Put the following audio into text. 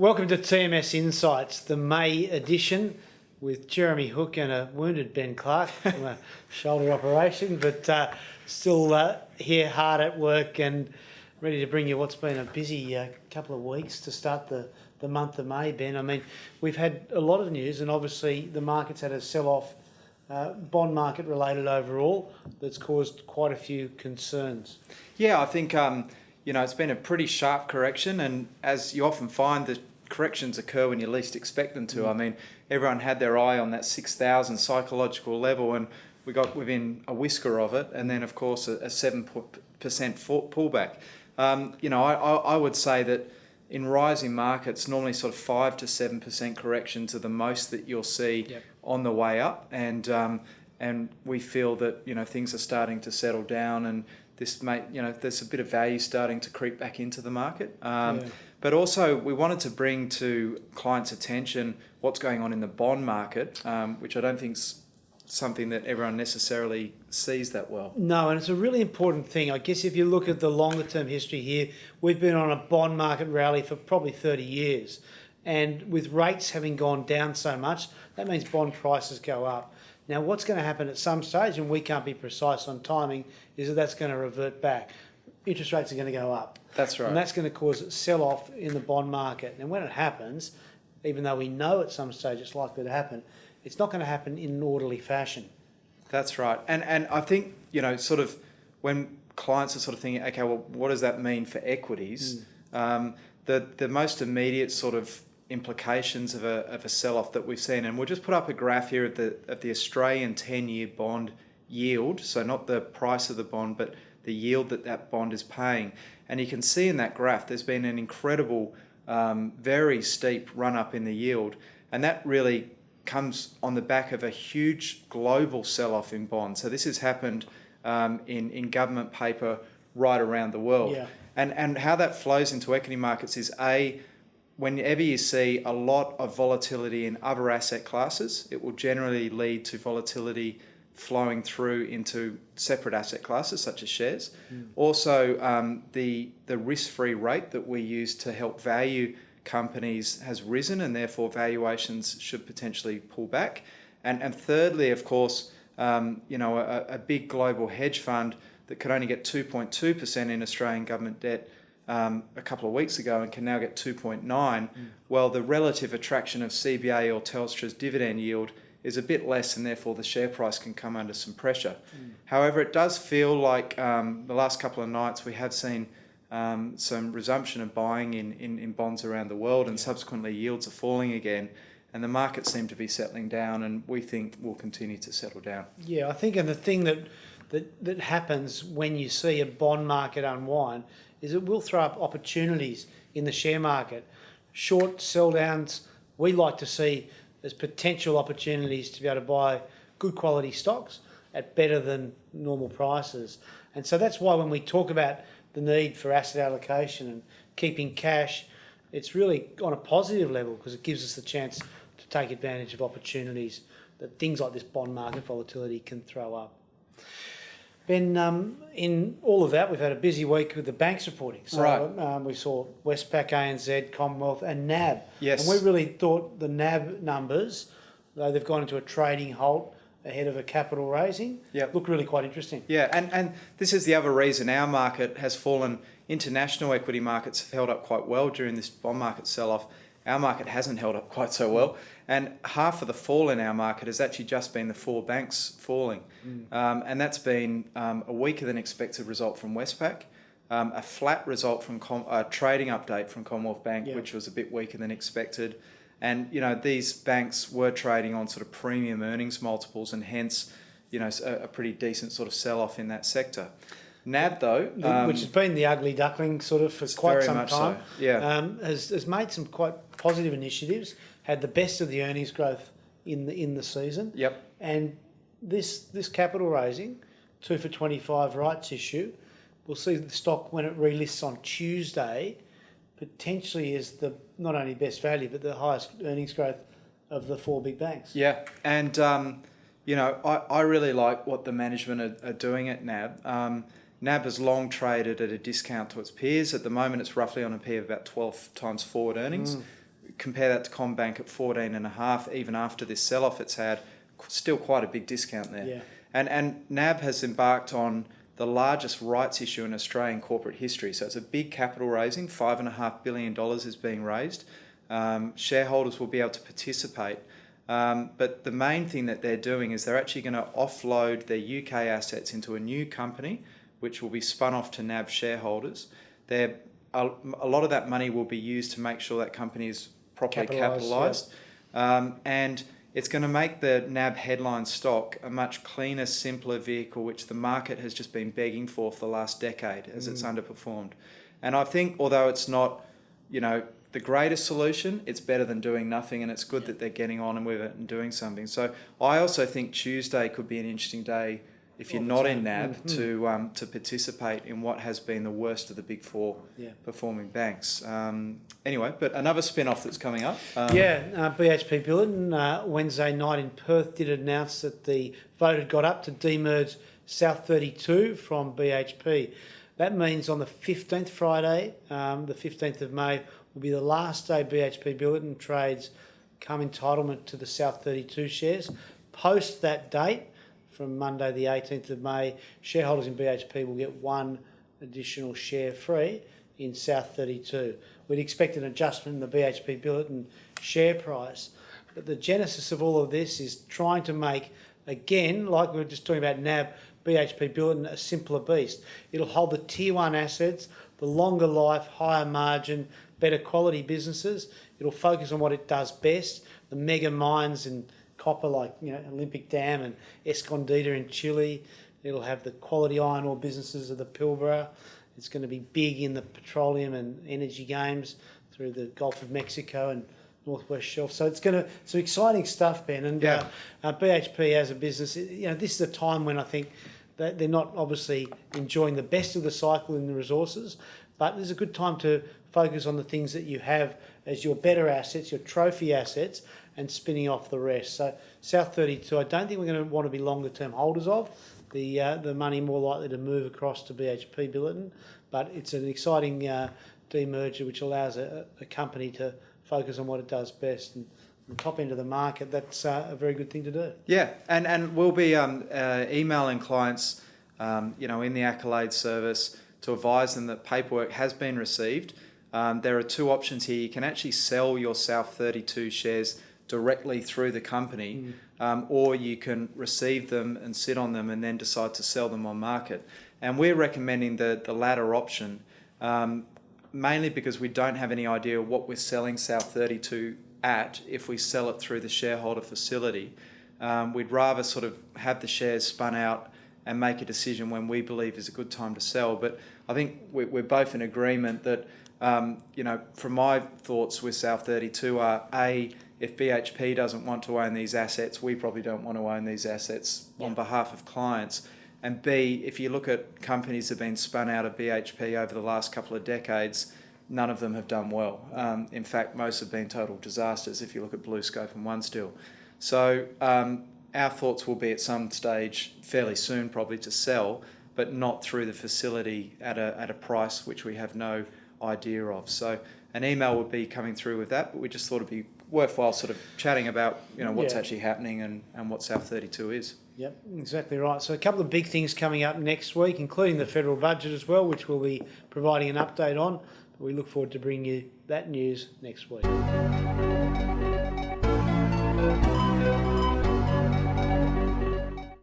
Welcome to TMS Insights, the May edition, with Jeremy Hook and a wounded Ben Clark from a shoulder operation, but still here hard at work and ready to bring you what's been a busy couple of weeks to start the month of May, Ben. I mean, we've had a lot of news, and obviously the market's had a sell-off, bond market related overall, that's caused quite a few concerns. Yeah, I think it's been a pretty sharp correction, and as you often find, the corrections occur when you least expect them to. I mean, everyone had their eye on that 6,000 psychological level, and we got within a whisker of it, and then of course a 7% pullback. I would say that in rising markets, normally sort of 5 to 7% corrections are the most that you'll see on the way up, and we feel that things are starting to settle down, and this may there's a bit of value starting to creep back into the market. But also we wanted to bring to clients' attention what's going on in the bond market, which I don't think's something that everyone necessarily sees that well. No, and it's a really important thing. I guess if you look at the longer term history here, we've been on a bond market rally for probably 30 years. And with rates having gone down so much, that means bond prices go up. Now, what's going to happen at some stage, and we can't be precise on timing, is that that's going to revert back. Interest rates are going to go up. That's right. And that's going to cause a sell-off in the bond market. And when it happens, even though we know at some stage it's likely to happen, it's not going to happen in an orderly fashion. That's right. And I think, sort of when clients are sort of thinking, okay, well, what does that mean for equities? The most immediate sort of implications of a sell-off that we've seen, and we'll just put up a graph here of the Australian 10-year bond yield, so not the price of the bond, but the yield that bond is paying. And you can see in that graph there's been an incredible, very steep run-up in the yield, and that really comes on the back of a huge global sell-off in bonds. So this has happened in government paper right around the world. Yeah. And how that flows into equity markets is whenever you see a lot of volatility in other asset classes, it will generally lead to volatility flowing through into separate asset classes such as shares. Also, the risk-free rate that we use to help value companies has risen, and therefore valuations should potentially pull back. And thirdly, of course, a big global hedge fund that could only get 2.2% in Australian government debt a couple of weeks ago and can now get 2.9%. Well, the relative attraction of CBA or Telstra's dividend yield is a bit less, and therefore the share price can come under some pressure. However, it does feel like the last couple of nights we have seen some resumption of buying in bonds around the world, and subsequently yields are falling again, and the markets seem to be settling down, and we think will continue to settle down. Yeah, I think, and the thing that happens when you see a bond market unwind is it will throw up opportunities in the share market. Short sell downs we like to see as potential opportunities to be able to buy good quality stocks at better than normal prices. And so that's why when we talk about the need for asset allocation and keeping cash, it's really on a positive level, because it gives us the chance to take advantage of opportunities that things like this bond market volatility can throw up. Ben, in all of that, we've had a busy week with the banks reporting. So right. We saw Westpac, ANZ, Commonwealth and NAB. Yes. And we really thought the NAB numbers, though they've gone into a trading halt ahead of a capital raising, look really quite interesting. Yeah, and this is the other reason our market has fallen. International equity markets have held up quite well during this bond market sell-off. Our market hasn't held up quite so well, and half of the fall in our market has actually just been the four banks falling. And that's been a weaker than expected result from Westpac, a flat result from a trading update from Commonwealth Bank, which was a bit weaker than expected. And these banks were trading on sort of premium earnings multiples, and hence a pretty decent sort of sell-off in that sector. NAB, though, which has been the ugly duckling sort of for quite some time, has made some quite positive initiatives, had the best of the earnings growth in the season. And this capital raising, 2 for 25 rights issue, we'll see the stock when it relists on Tuesday, potentially is the not only best value but the highest earnings growth of the four big banks. Yeah, and I really like what the management are doing at NAB. NAB has long traded at a discount to its peers. At the moment, it's roughly on a P of about 12 times forward earnings. compare that to CommBank at 14.5, even after this sell-off it's had, still quite a big discount there. Yeah. And NAB has embarked on the largest rights issue in Australian corporate history. So it's a big capital raising, $5.5 billion is being raised. Shareholders will be able to participate. But the main thing that they're doing is they're actually going to offload their UK assets into a new company, which will be spun off to NAB shareholders. A lot of that money will be used to make sure that company is properly capitalised. Yeah. And it's going to make the NAB headline stock a much cleaner, simpler vehicle, which the market has just been begging for the last decade as it's underperformed. And I think, although it's not, the greatest solution, it's better than doing nothing, and it's good that they're getting on and with it and doing something. So I also think Tuesday could be an interesting day if you're not in NAB to participate in what has been the worst of the big four performing banks. Anyway, but another spin-off that's coming up. BHP Billiton Wednesday night in Perth did announce that the vote had got up to demerge South 32 from BHP. That means on the 15th, Friday, the 15th of May, will be the last day BHP Billiton trades come entitlement to the South 32 shares. Post that date, from Monday the 18th of May, shareholders in BHP will get one additional share free in South 32. We'd expect an adjustment in the BHP Billiton share price. But the genesis of all of this is trying to make, again, like we were just talking about NAB, BHP Billiton a simpler beast. It'll hold the tier one assets, the longer life, higher margin, better quality businesses. It'll focus on what it does best, the mega mines in copper like Olympic Dam and Escondida in Chile. It'll have the quality iron ore businesses of the Pilbara. It's going to be big in the petroleum and energy games through the Gulf of Mexico and Northwest Shelf. So it's some exciting stuff, Ben. And BHP as a business, this is a time when I think that they're not obviously enjoying the best of the cycle in the resources, but there's a good time to focus on the things that you have as your better assets, your trophy assets, and spinning off the rest. So South 32, I don't think we're going to want to be longer term holders of. The money more likely to move across to BHP Billiton, but it's an exciting demerger which allows a company to focus on what it does best. And the top end of the market, that's a very good thing to do. Yeah, and we'll be emailing clients, in the Accolade service to advise them that paperwork has been received. There are two options here. You can actually sell your South 32 shares directly through the company, or you can receive them and sit on them and then decide to sell them on market. And we're recommending the latter option, mainly because we don't have any idea what we're selling South 32 at if we sell it through the shareholder facility. We'd rather sort of have the shares spun out and make a decision when we believe is a good time to sell. But I think we're both in agreement that, from my thoughts with South 32 are, A, if BHP doesn't want to own these assets, we probably don't want to own these assets on behalf of clients. And B, if you look at companies that have been spun out of BHP over the last couple of decades, none of them have done well. In fact, most have been total disasters if you look at BlueScope and OneSteel. So our thoughts will be at some stage, fairly soon probably, to sell, but not through the facility at a price which we have no idea of. So an email would be coming through with that, but we just thought it'd be worthwhile sort of chatting about what's actually happening and what South 32 is. Yep, exactly right. So a couple of big things coming up next week, including the federal budget as well, which we'll be providing an update on. We look forward to bringing you that news next week.